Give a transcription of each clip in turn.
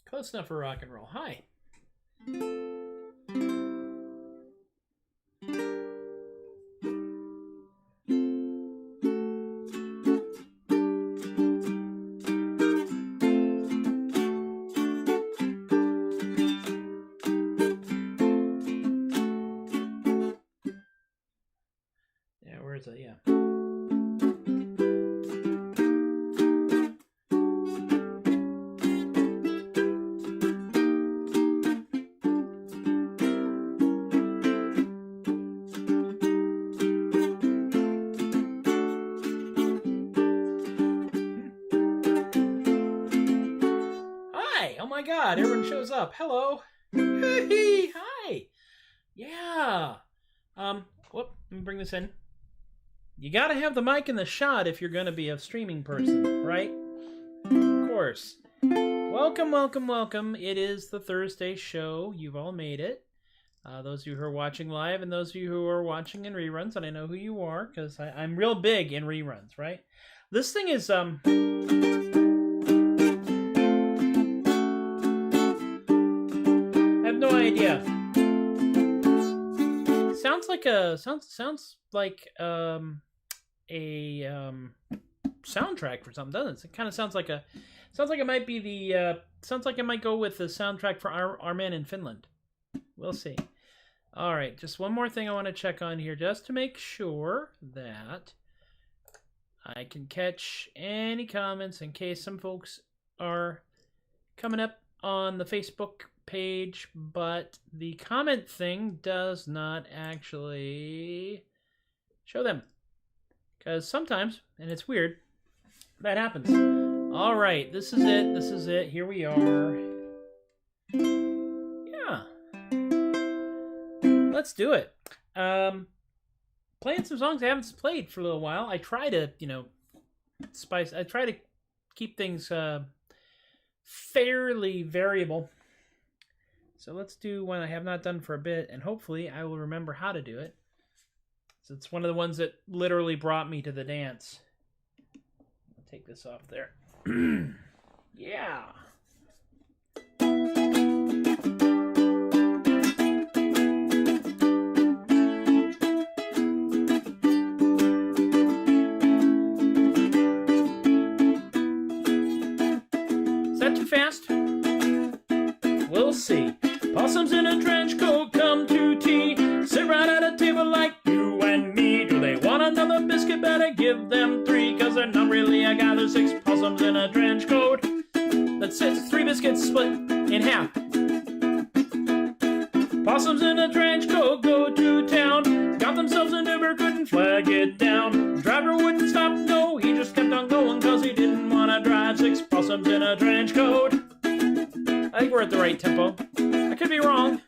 Close enough for rock and roll. Hi. Yeah, where is it? Yeah. God, everyone shows up. Hello. Hey, hi. Yeah. Whoop, let me bring this in. You gotta have the mic in the shot if you're gonna be a streaming person, right? Of course. Welcome, welcome, welcome. It is the Thursday show. You've all made it. Those of you who are watching live and those of you who are watching in reruns, and I know who you are because I'm real big in reruns, right? This thing is, no idea. Sounds like a soundtrack for something, doesn't it? It kind of sounds like it might be the sounds like it might go with the soundtrack for our man in Finland. We'll see. All right, just one more thing I want to check on here, just to make sure that I can catch any comments in case some folks are coming up on the Facebook page, but the comment thing does not actually show them, because sometimes, and it's weird, that happens. All right, this is it, here we are. Yeah, let's do it. Playing some songs I haven't played for a little while. I try to, I try to keep things fairly variable. So let's do one I have not done for a bit, and hopefully I will remember how to do it. So it's one of the ones that literally brought me to the dance. I'll take this off there. Yeah. Is that too fast? We'll see. Possums in a trench coat come to tea. Sit right at a table like you and me. Do they want another biscuit? Better give them 3, 'cause they're not really a guy. There's 6 possums in a trench coat. That's 3 biscuits split in half. Possums in a trench coat go to town. Got themselves an Uber, couldn't flag it down. Driver wouldn't stop, no, he just kept on going, 'cause he didn't want to drive. 6 possums in a trench coat. I think we're at the right tempo. I could be wrong.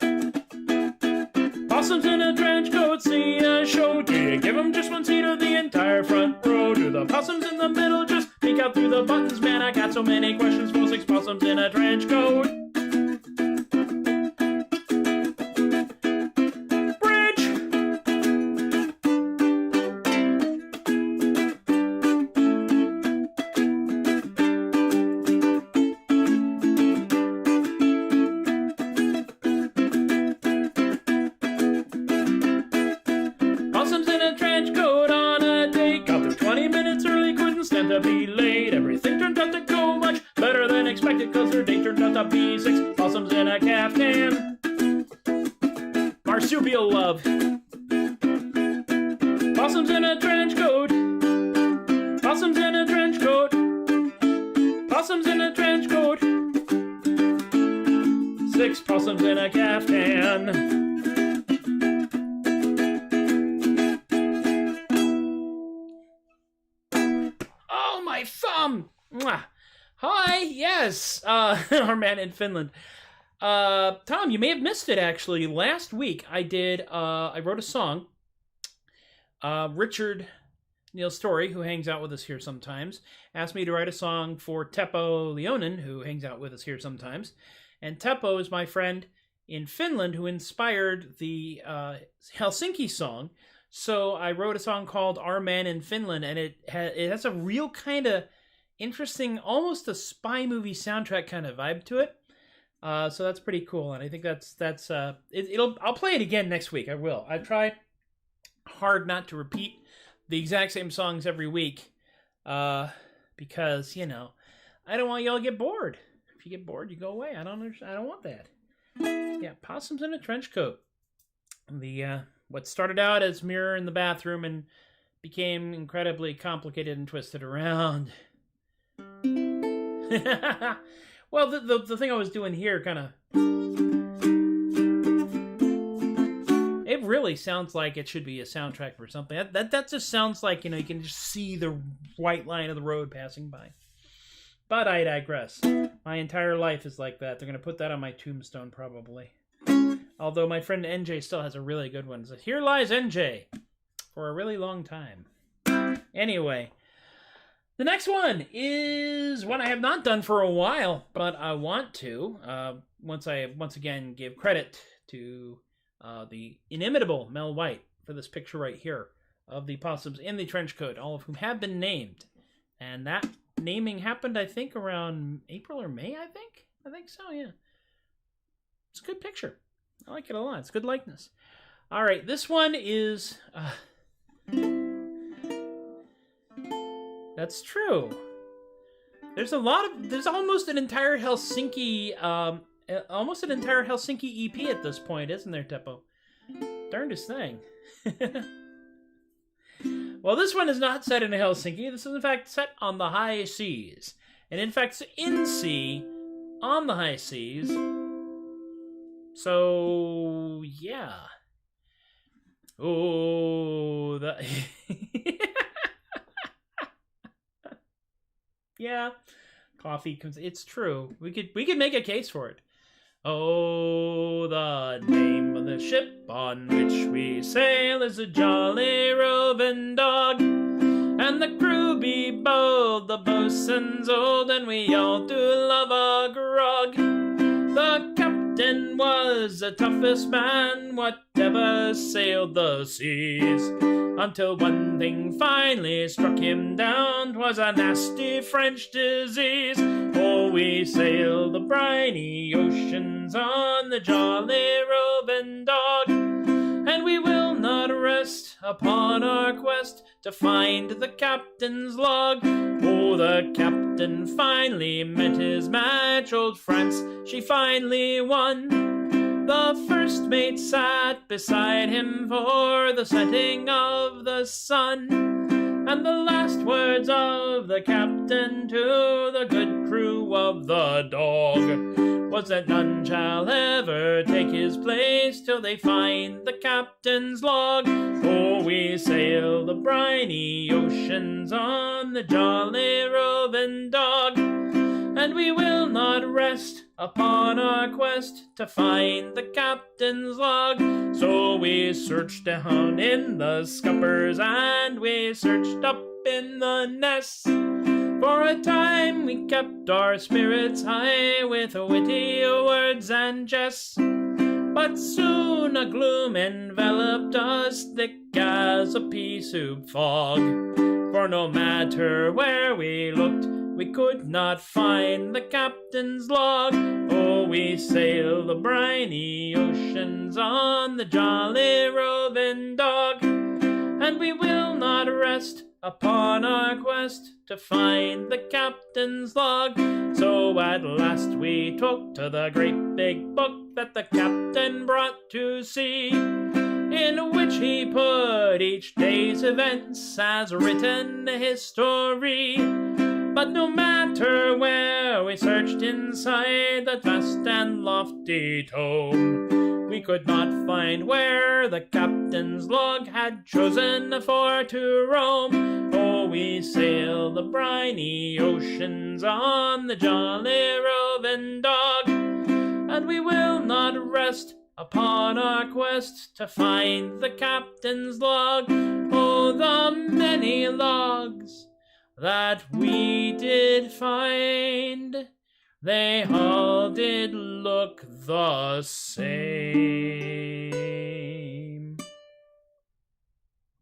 Possums in a trench coat see a show. Do you give them just one seat or the entire front row? Do the possums in the middle just peek out through the buttons? Man, I got so many questions for 6 possums in a trench coat. To be late, everything turned out to go much better than expected, 'cause their date turned out to be 6 possums in a caftan. Marsupial love. Possums in a trench coat. Possums in a trench coat. Possums in a trench coat. 6 possums in a caftan. Thumb. Mwah. Hi, Hi, yes, our man in Finland. Tom, you may have missed it, actually. Last week, I wrote a song. Richard Neil Story, who hangs out with us here sometimes, asked me to write a song for Teppo Leonin, who hangs out with us here sometimes. And Teppo is my friend in Finland who inspired the Helsinki song. So I wrote a song called Our Man in Finland, and it has a real kind of interesting, almost a spy movie soundtrack kind of vibe to it. So that's pretty cool, and I think I'll play it again next week. I will. I try hard not to repeat the exact same songs every week, because I don't want y'all to get bored. If you get bored, you go away. I don't want that. Yeah, Possums in a Trench Coat. What started out as Mirror in the Bathroom and became incredibly complicated and twisted around. Well, the thing I was doing here kind of... It really sounds like it should be a soundtrack for something. That just sounds like, you can just see the white line of the road passing by. But I digress. My entire life is like that. They're going to put that on my tombstone, probably. Although my friend NJ still has a really good one. So here lies NJ for a really long time. Anyway, the next one is one I have not done for a while, but I want to. Once again give credit to the inimitable Mel White for this picture right here of the Possums in the trench coat, all of whom have been named. And that naming happened, I think, around April or May, I think so, yeah. It's a good picture. I like it a lot. It's good likeness. All right, this one is... that's true. There's almost an entire Helsinki... almost an entire Helsinki EP at this point, isn't there, Teppo? Darndest thing. Well, this one is not set in Helsinki. This is, in fact, set on the high seas. And, in fact, it's in sea, on the high seas. So, yeah. Oh, that... yeah. Coffee comes... It's true. We could make a case for it. Oh, the name of the ship on which we sail is a jolly roving dog, and the crew be bold, the boatswain's old, and we all do love a grog. The captain was the toughest man what ever sailed the seas, until one thing finally struck him down, 'twas a nasty French disease. Oh, we sail the briny oceans on the jolly roving dog, and we will not rest upon our quest to find the captain's log. Oh, the captain finally met his match, old France, she finally won. The first mate sat beside him for the setting of the sun, and the last words of the captain to the good crew of the dog was that none shall ever take his place till they find the captain's log. Oh, we sail the briny oceans on the jolly roving dog, and we will not rest upon our quest to find the captain's log. So we searched down in the scuppers and we searched up in the nests. For a time we kept our spirits high with witty words and jests, but soon a gloom enveloped us thick as a pea soup fog. For no matter where we looked, we could not find the captain's log. Oh, we sail the briny oceans on the jolly roving dog, and we will not rest upon our quest to find the captain's log. So at last we took to the great big book that the captain brought to sea, in which he put each day's events as written history. But no matter where we we searched inside that vast and lofty tome, we could not find where the captain's log had chosen for to roam. Oh, we sail the briny oceans on the jolly roving dog, and we will not rest upon our quest to find the captain's log. Oh, the many logs that we did find, they all did look the same.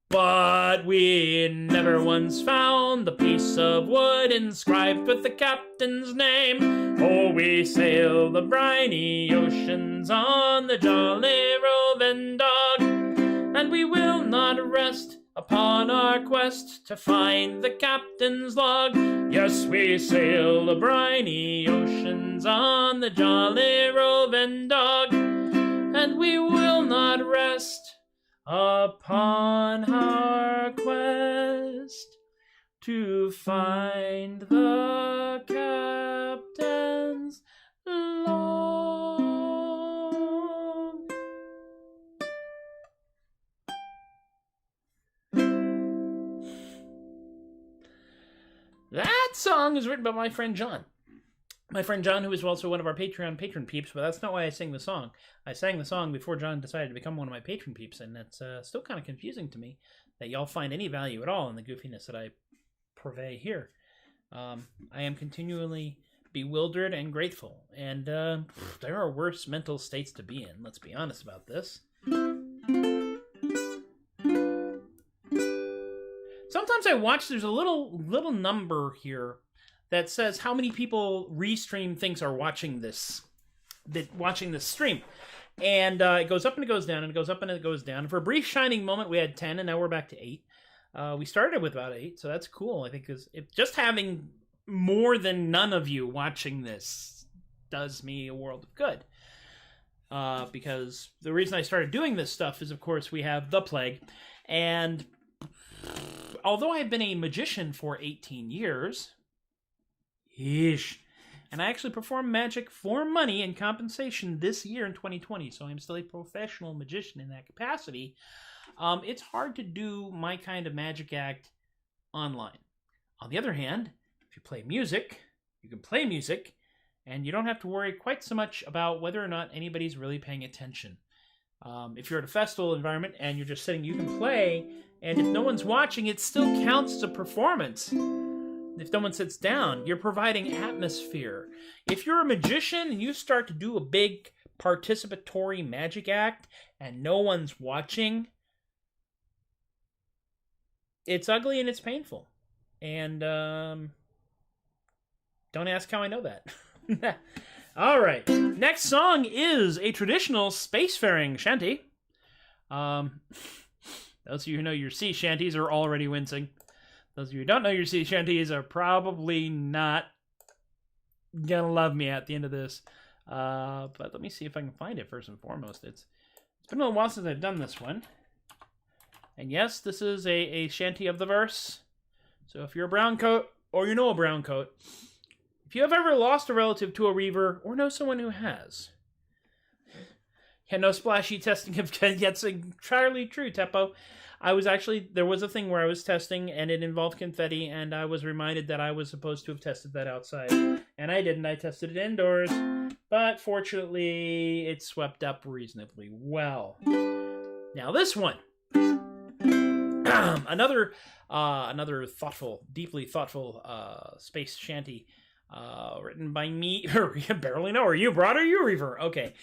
But we never once found the piece of wood inscribed with the captain's name. Oh, we sail the briny oceans on the jolly roving dog, and we will not rest upon our quest to find the captain's log. Yes, we sail the briny oceans on the jolly roving dog, and we will not rest upon our quest to find the captain's log. That song is written by my friend John. My friend John, who is also one of our Patreon patron peeps, but that's not why I sang the song. I sang the song before John decided to become one of my patron peeps, and that's still kind of confusing to me that y'all find any value at all in the goofiness that I purvey here. I am continually bewildered and grateful, and there are worse mental states to be in, let's be honest about this. Sometimes I watch, there's a little number here that says how many people Restream thinks are watching this stream. And it goes up and it goes down, and it goes up and it goes down. For a brief shining moment, we had 10, and now we're back to 8. We started with about 8, so that's cool. I think just having more than none of you watching this does me a world of good. Because the reason I started doing this stuff is, of course, we have the plague. And although I've been a magician for 18 years... and I actually perform magic for money and compensation this year in 2020, so I'm still a professional magician in that capacity. It's hard to do my kind of magic act online. On the other hand, if you play music, you can play music, and you don't have to worry quite so much about whether or not anybody's really paying attention. If you're at a festival environment and you're just sitting, you can play, and if no one's watching, it still counts as a performance. If no one sits down, you're providing atmosphere. If you're a magician and you start to do a big participatory magic act and no one's watching, it's ugly and it's painful. And don't ask how I know that. All right. Next song is a traditional spacefaring shanty. Those of you who know your sea shanties are already wincing. Those of you who don't know your sea shanties are probably not gonna love me at the end of this. But let me see if I can find it first and foremost. It's been a little while since I've done this one. And yes, this is a shanty of the verse. So if you're a brown coat, or you know a brown coat, if you have ever lost a relative to a Reaver, or know someone who has, yeah, no splashy testing of that's entirely true, Teppo. There was a thing where I was testing, and it involved confetti, and I was reminded that I was supposed to have tested that outside. And I didn't. I tested it indoors. But fortunately, it swept up reasonably well. Now this one. Another thoughtful, deeply thoughtful space shanty. Written by me. Barely know. Are you Broad or are you Reaver? Okay.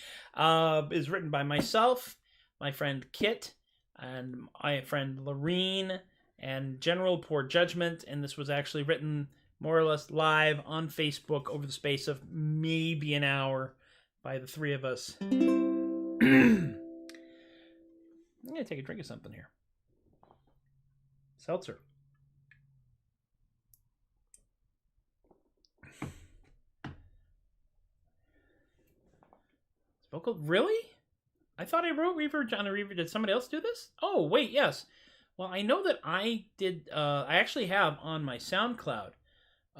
Is written by myself, my friend Kit, and my friend Lorene, and General Poor Judgment, and this was actually written more or less live on Facebook over the space of maybe an hour by the three of us. I'm going to take a drink of something here. Seltzer. Vocal? Really? I thought I wrote Reaver, John and Reaver. Did somebody else do this? Oh, wait, yes. Well, I know that I did, I actually have on my SoundCloud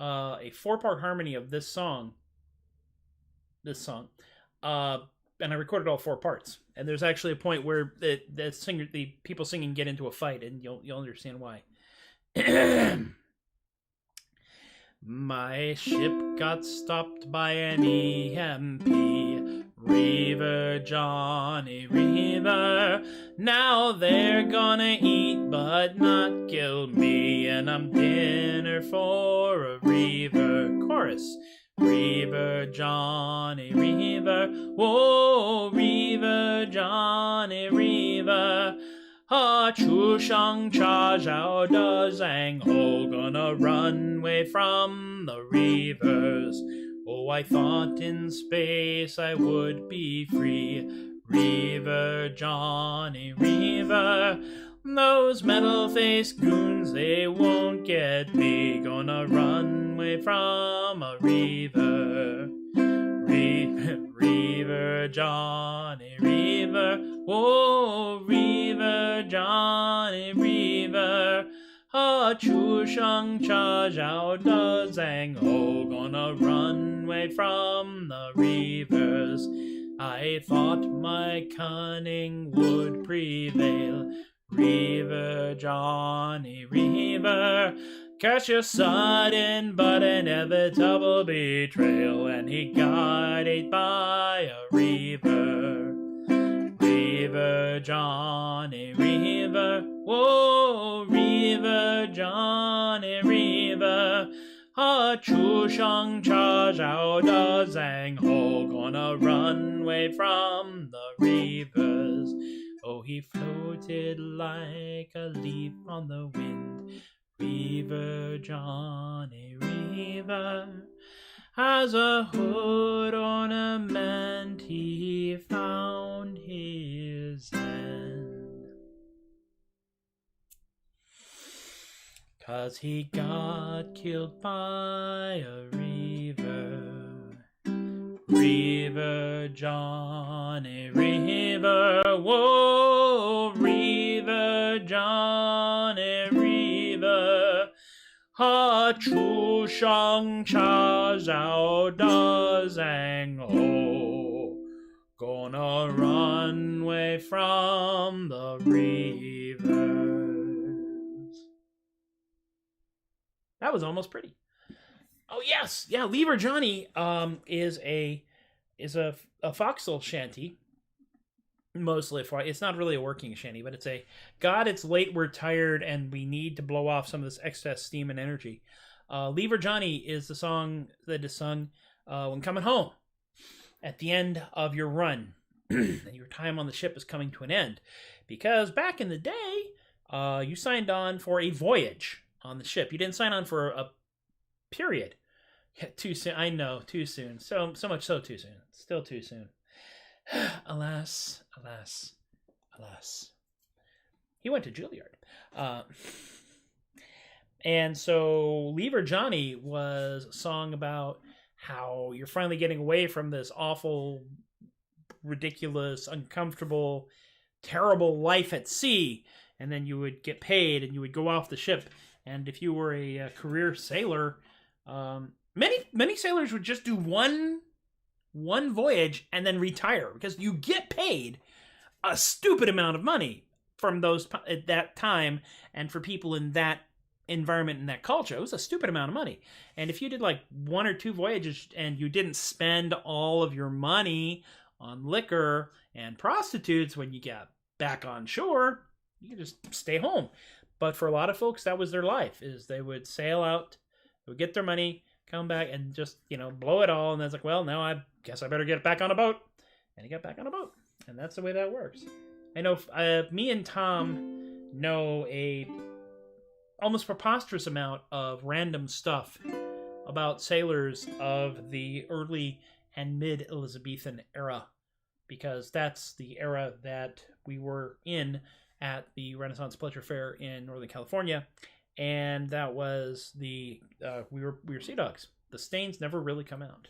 a 4-part harmony of this song. And I recorded all 4 parts. And there's actually a point where the people singing get into a fight, and you'll understand why. My ship got stopped by an EMP. Reaver, Johnny Reaver. Now they're gonna eat but not kill me, and I'm dinner for a Reaver. Chorus. Reaver, Johnny Reaver. Whoa, Reaver, Johnny Reaver. Ha, chu shang cha zhao da zhang ho, gonna run away from the Reavers. Oh, I thought in space I would be free. Reaver, Johnny Reaver. Those metal-faced goons, they won't get me. Gonna run away from a Reaver. Reaver, Johnny Reaver. Whoa, Reaver, Johnny Reaver. Ha, chu shang cha zhao da zhang ho, gonna run away from the Reavers. I thought my cunning would prevail. Reaver, Johnny Reaver. Catch a sudden but inevitable betrayal, and he got ate by a Reaver. Reaver, Johnny Reaver. Whoa, Reaver, Johnny Reaver. Ha, chu shang cha zhao da zhang ho, gonna run away from the Reavers. Oh, he floated like a leaf on the wind. Reaver, Johnny Reaver. As a hood ornament he found his end. 'Cause he got killed by a Reaver. Reaver, Johnny Reaver. Whoa, Reaver, Johnny Reaver. Ha, chu shang cha zhao da zhang ho, gonna run away from the Reavers. That was almost pretty. Oh yes, yeah. Lever Johnny is a foxhole shanty, mostly. It's not really a working shanty, but it's a God. It's late. We're tired, and we need to blow off some of this excess steam and energy. Lever Johnny is the song that is sung when coming home at the end of your run, and your time on the ship is coming to an end, because back in the day, you signed on for a voyage on the ship. You didn't sign on for a period. Yeah, too soon. I know, too soon. So much so too soon. Still too soon. Alas, alas, alas. He went to Juilliard. And so Lever Johnny was a song about how you're finally getting away from this awful, ridiculous, uncomfortable, terrible life at sea. And then you would get paid and you would go off the ship. And if you were a career sailor, many sailors would just do one voyage and then retire, because you get paid a stupid amount of money from those at that time, and for people in that environment and that culture, it was a stupid amount of money. And if you did like 1 or 2 voyages and you didn't spend all of your money on liquor and prostitutes when you got back on shore, you could just stay home. But for a lot of folks, that was their life, is they would sail out, they would get their money, come back, and just, blow it all. And then it's like, well, now I guess I better get back on a boat. And he got back on a boat. And that's the way that works. I know me and Tom know a almost preposterous amount of random stuff about sailors of the early and mid-Elizabethan era, because that's the era that we were in at the Renaissance Pleasure Fair in Northern California, and that was we were sea dogs. The stains never really come out.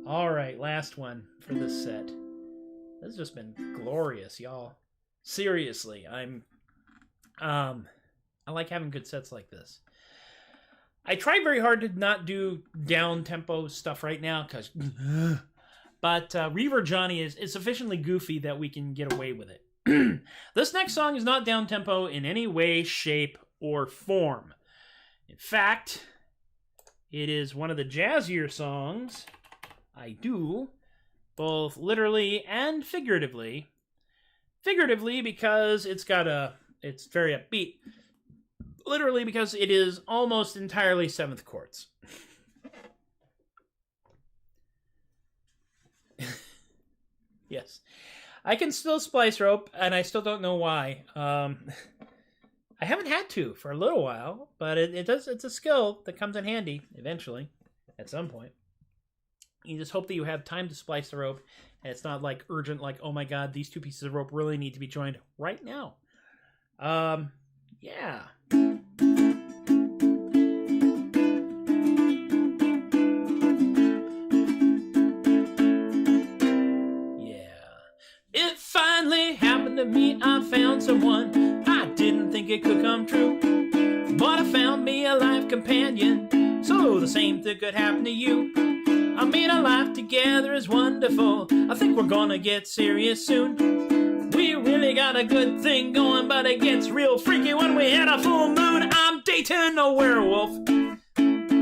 All right, last one for this set. This has just been glorious, y'all. Seriously, I like having good sets like this. I try very hard to not do down-tempo stuff right now, because... But Reaver Johnny is sufficiently goofy that we can get away with it. This next song is not down-tempo in any way, shape, or form. In fact, it is one of the jazzier songs I do, both literally and figuratively. Figuratively because it's very upbeat. Literally because it is almost entirely seventh chords. Yes. I can still splice rope, and I still don't know why. I haven't had to for a little while, but it's a skill that comes in handy eventually, at some point. You just hope that you have time to splice the rope, and it's not like urgent, like, oh my god, these two pieces of rope really need to be joined right now. Yeah. It finally happened to me. I found someone I didn't think it could come true, but I found me a life companion, so the same thing could happen to you. I mean, our life together is wonderful. I think we're gonna get serious soon. We really got a good thing going, but it gets real freaky when we hit a full moon. I'm dating a werewolf.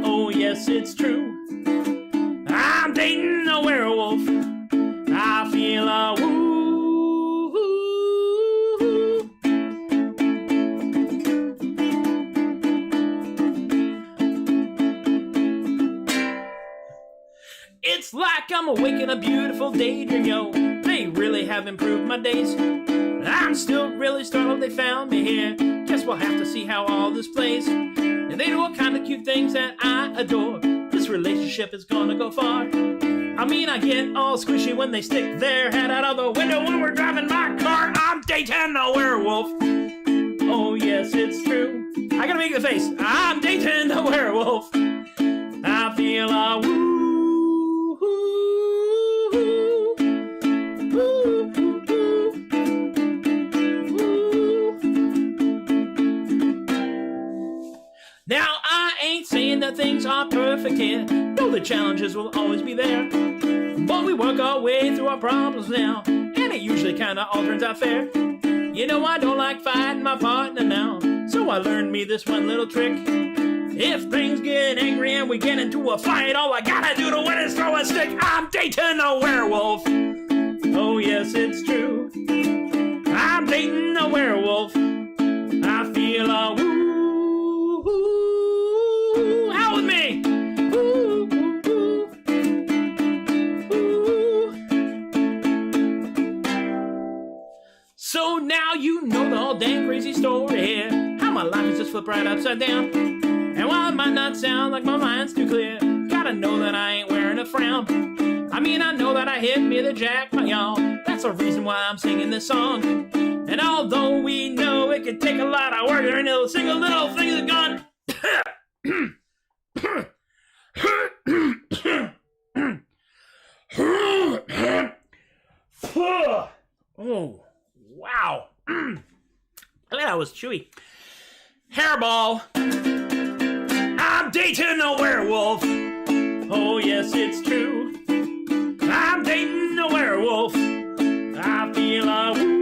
Oh yes, it's true. I'm dating a werewolf. I feel a woo. It's like I'm awake in a beautiful daydream, yo. They really have improved my days. I'm still really startled they found me here. Guess we'll have to see how all this plays. And they do all kind of cute things that I adore. This relationship is gonna go far. I mean, I get all squishy when they stick their head out of the window when we're driving my car. I'm dating a werewolf. Oh yes, it's true. I gotta make the face. I'm dating a werewolf. I feel a woo. Now, I ain't saying that things are perfect here. No, the challenges will always be there. But we work our way through our problems now, and it usually kinda all turns out fair. You know I don't like fighting my partner now, so I learned me this one little trick. If things get angry and we get into a fight, all I gotta do to win is throw a stick. I'm dating a werewolf. Oh yes, it's true. I'm dating a werewolf. I feel a woo. Out with me! Ooh, ooh, ooh. Ooh. So now you know the whole dang crazy story here. How my life is just flipped right upside down. And while it might not sound like my mind's too clear, gotta know that I ain't wearing a frown. I mean, I know that I hit me the jackpot, y'all. That's the reason why I'm singing this song. And although we know it could take a lot of work, there ain't a single little thing that's gone. Oh, wow. That was chewy. Hairball. I'm dating a werewolf. Oh, yes, it's true. I'm dating a werewolf. I feel a woo.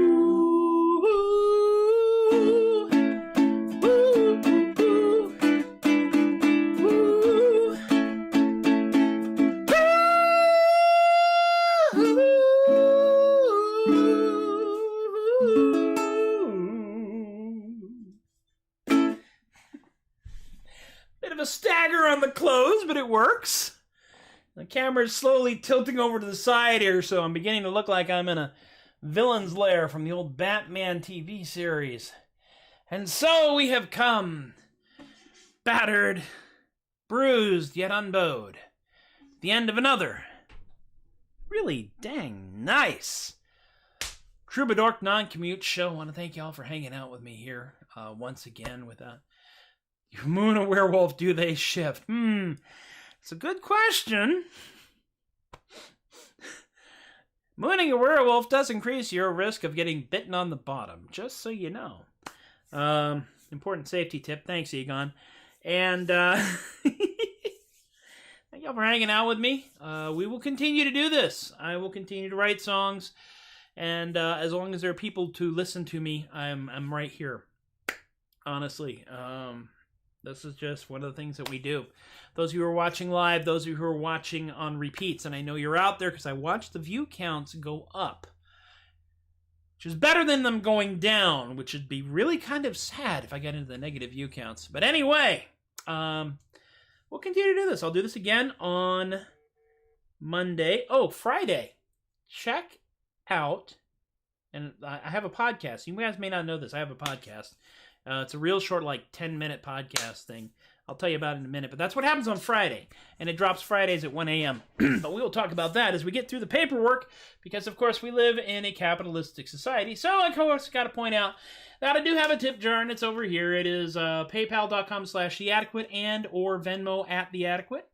A stagger on the clothes, but it works. The camera's slowly tilting over to the side here, so I'm beginning to look like I'm in a villain's lair from the old Batman TV series. And so we have come, battered, bruised, yet unbowed. The end of another really dang nice Troubadork Non-Commute Show. I want to thank y'all for hanging out with me here once again with a Moon and werewolf, do they shift? It's a good question. Mooning a werewolf does increase your risk of getting bitten on the bottom, just so you know. Important safety tip. Thanks, Egon. And thank y'all for hanging out with me. We will continue to do this. I will continue to write songs, and as long as there are people to listen to me, I'm right here. Honestly, this is just one of the things that we do. Those of you who are watching live, those of you who are watching on repeats, and I know you're out there because I watch the view counts go up, which is better than them going down, which would be really kind of sad if I get into the negative view counts. But anyway, we'll continue to do this. I'll do this again on Monday. Oh, Friday. Check out, and I have a podcast. You guys may not know this. I have a podcast. It's a real short, like 10-minute podcast thing. I'll tell you about it in a minute. But that's what happens on Friday. And it drops Fridays at 1 a.m. But we will talk about that as we get through the paperwork. Because, of course, we live in a capitalistic society. So, of course, got to point out that I do have a tip jar. And it's over here. It is paypal.com/theadequate and or Venmo @theadequate.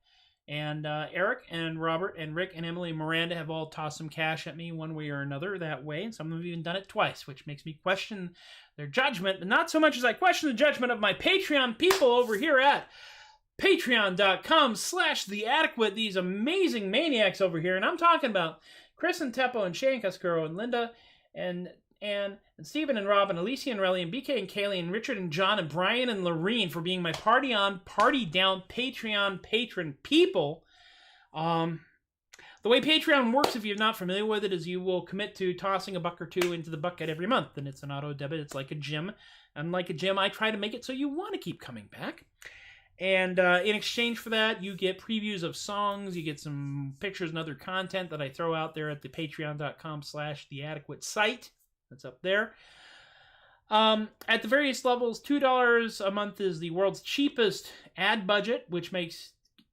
And Eric and Robert and Rick and Emily and Miranda have all tossed some cash at me one way or another that way. And some have even done it twice, which makes me question their judgment. But not so much as I question the judgment of my Patreon people over here at patreon.com/theadequate. These amazing maniacs over here. And I'm talking about Chris and Teppo and Shay and Cascuro and Linda and Ann and Stephen and Rob and Alicia and Relly and BK and Kaylee and Richard and John and Brian and Lorene for being my party on, party down Patreon patron people. The way Patreon works, if you're not familiar with it, is you will commit to tossing a buck or two into the bucket every month, and it's an auto debit. It's like a gym. And like a gym, I try to make it so you want to keep coming back. And in exchange for that, you get previews of songs, you get some pictures and other content that I throw out there at the patreon.com/theadequate site. That's up there. At the various levels, $2 a month is the world's cheapest ad budget, which makes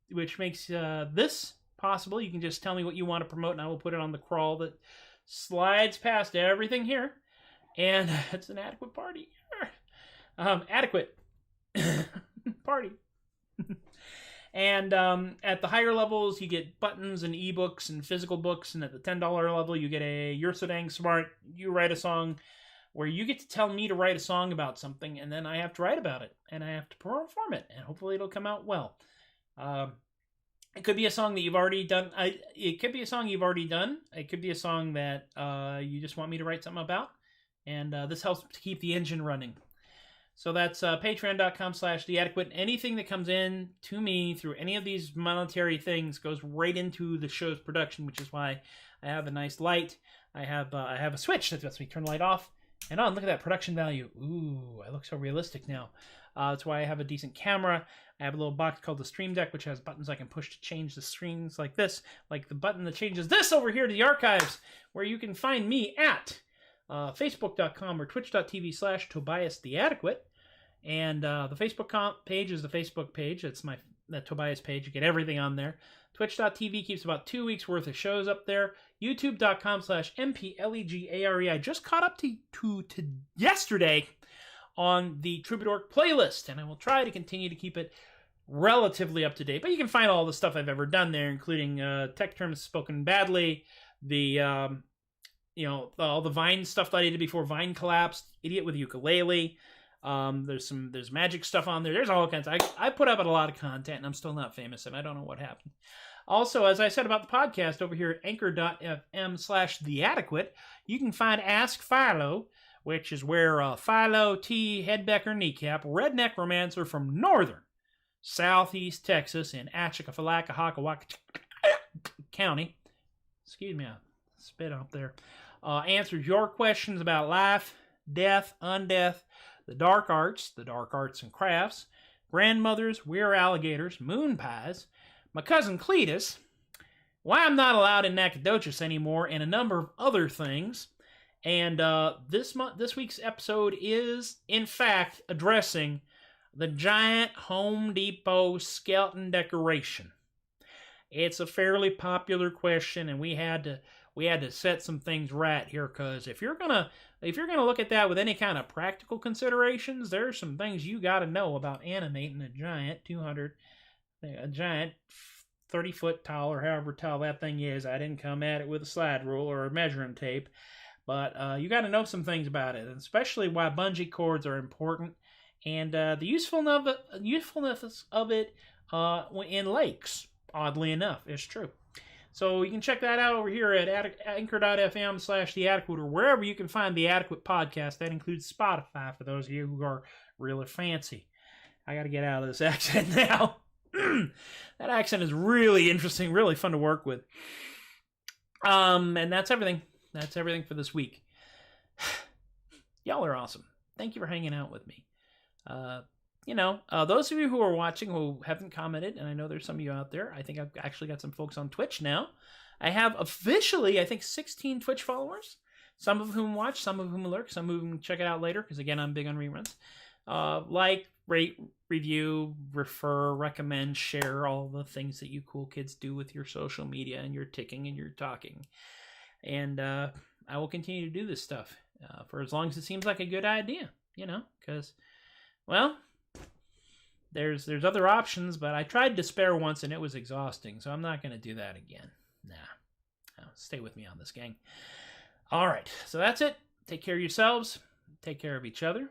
this possible. You can just tell me what you want to promote, and I will put it on the crawl that slides past everything here. And it's an adequate party. Adequate party. And at the higher levels, you get buttons and ebooks and physical books. And at the $10 level, you get a You're So Dang Smart, You Write a Song, where you get to tell me to write a song about something, and then I have to write about it, and I have to perform it, and hopefully it'll come out well. It could be a song that you've already done. It could be a song you've already done. It could be a song that you just want me to write something about, and this helps to keep the engine running. So that's patreon.com/theadequate. Anything that comes in to me through any of these monetary things goes right into the show's production, which is why I have a nice light. I have a switch that lets me turn the light off and on. Look at that production value. Ooh, I look so realistic now. That's why I have a decent camera. I have a little box called the Stream Deck, which has buttons I can push to change the screens like this, like the button that changes this over here to the archives, where you can find me at facebook.com or twitch.tv/TobiasTheAdequate. And the Facebook page is the Facebook page. It's the Tobias page. You get everything on there. Twitch.tv keeps about 2 weeks worth of shows up there. YouTube.com/MPLEGARE. I just caught up to yesterday on the Troubadork playlist, and I will try to continue to keep it relatively up to date. But you can find all the stuff I've ever done there, including tech terms spoken badly, the all the Vine stuff that I did before Vine collapsed, Idiot with Ukulele. There's magic stuff on there. There's all kinds. I put up a lot of content, and I'm still not famous, and I don't know what happened. Also, as I said about the podcast over here at anchor.fm/theadequate, you can find Ask Philo, which is where Philo T. Headbecker Kneecap, Rednecromancer from northern southeast Texas in Atchafalaka County, excuse me, I spit up there, answers your questions about life, death, undeath, the dark arts and crafts, grandmothers, we're alligators, moon pies, my cousin Cletus, why I'm not allowed in Nacogdoches anymore, and a number of other things. And this week's episode is, in fact, addressing the giant Home Depot skeleton decoration. It's a fairly popular question, and we had to set some things right here, because if you're gonna look at that with any kind of practical considerations, there's some things you got to know about animating a giant 30-foot tall, or however tall that thing is. I didn't come at it with a slide rule or a measuring tape, but you got to know some things about it, and especially why bungee cords are important, and the usefulness of it in lakes, oddly enough, is true. So you can check that out over here at anchor.fm/The Adequate, or wherever you can find The Adequate podcast. That includes Spotify for those of you who are really fancy. I got to get out of this accent now. That accent is really interesting, really fun to work with. And that's everything. That's everything for this week. Y'all are awesome. Thank you for hanging out with me. Those of you who are watching who haven't commented, and I know there's some of you out there, I think I've actually got some folks on Twitch now. I have officially, I think, 16 Twitch followers. Some of whom watch, some of whom lurk, some of whom check it out later, because again, I'm big on reruns. Like, rate, review, refer, recommend, share, all the things that you cool kids do with your social media and your ticking and your talking. And I will continue to do this stuff for as long as it seems like a good idea, because, well, there's other options, but I tried Despair once and it was exhausting, so I'm not going to do that again. Nah. Stay with me on this, gang. All right, so that's it. Take care of yourselves. Take care of each other.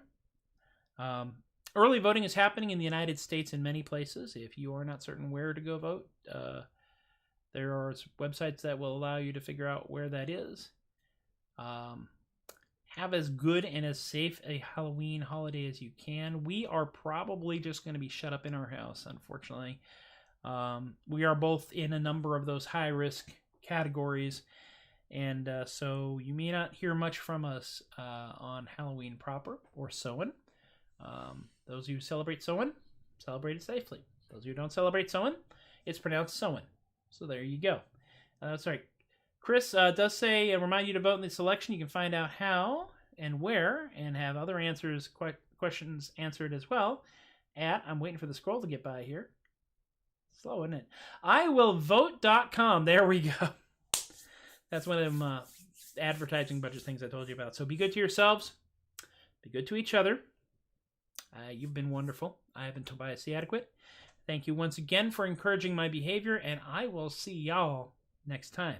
Early voting is happening in the United States in many places. If you are not certain where to go vote, there are websites that will allow you to figure out where that is. Have as good and as safe a Halloween holiday as you can. We are probably just going to be shut up in our house, unfortunately. We are both in a number of those high-risk categories, and so you may not hear much from us on Halloween proper or Samhain. Those of you who celebrate Samhain, celebrate it safely. Those of you who don't celebrate Samhain, it's pronounced Samhain. So there you go. Sorry. Chris does say, remind you to vote in this election. You can find out how and where and have other questions answered as well I'm waiting for the scroll to get by here. Slow, isn't it? iwillvote.com. There we go. That's one of them advertising budget things I told you about. So be good to yourselves. Be good to each other. You've been wonderful. I have been Tobias the Adequate. Thank you once again for encouraging my behavior, and I will see y'all next time.